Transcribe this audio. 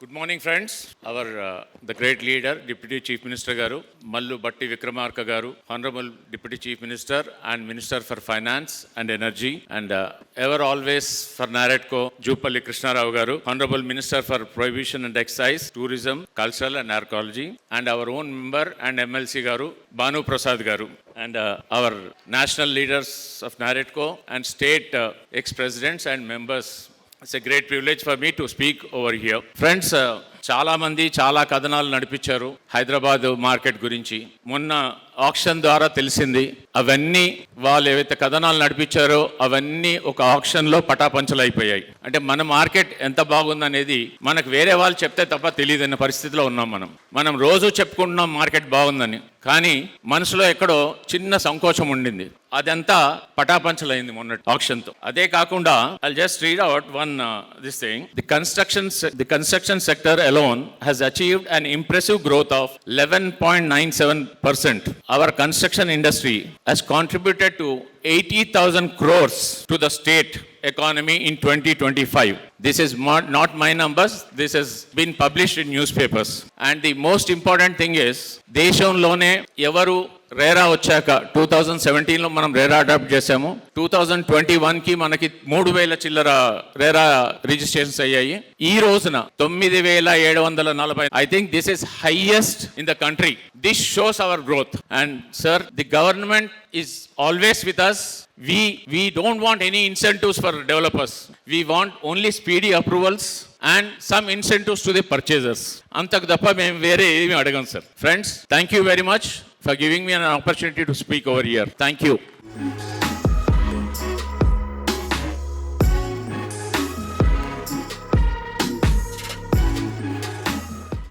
Good morning, friends. Our the great leader, Deputy Chief Minister Garu, Mallu Batti Vikramarka Garu, Honorable Deputy Chief Minister and Minister for Finance and Energy, and ever always for Naredco, Jupalli Krishna Rao Garu, Honorable Minister for Prohibition and Excise, Tourism, Cultural and Archaeology, and our own member and MLC Garu, Banu Prasad Garu, and our national leaders of Naredco and state ex-presidents and members. It's a great privilege for me to speak over here. Friends, చాలా మంది చాలా కథనాలు నడిపించారు Hyderabad market గురించి. మొన్న auction ద్వారా తెలిసింది అవన్నీ వాళ్ళు ఏవైతే కథనాలు నడిపించారో అవన్నీ ఒక ఆక్షన్లో పటాపంచలు అయిపోయాయి. అంటే మన మార్కెట్ ఎంత బాగుందనేది మనకు వేరే వాళ్ళు చెప్తే తప్ప తెలియదన్న పరిస్థితిలో ఉన్నాం. మనం రోజు చెప్పుకుంటున్నాం మార్కెట్ బాగుందని, కానీ మనసులో ఎక్కడో చిన్న సంకోచం ఉండింది. అదంతా పటాపంచలైంది మొన్న ఆక్షన్తో. అదే కాకుండా I just read out one this thing. The construction sector alone has achieved an impressive growth of 11.97%. Our construction industry has contributed to 80,000 crores to the state economy in 2025. This is not my numbers. This has been published in newspapers. And the most important thing is, దేశంలోనే ఎవరు రేరా వచ్చాక 2017లో మనం RERA adapt చేసాము. 2021కి మనకి 3,000 చిల్లర RERA registrations అయ్యాయి. ఈ రోజున 9,740. I think this is highest in the country. This shows hour growth. And sir, the government is always with us. We don't want any incentives for developers. We want only speedy approvals and some incentives to the purchasers. Antak dappa mem vere emi adagam sir. Friends, thank you very much for giving me an opportunity to speak over here. Thank you.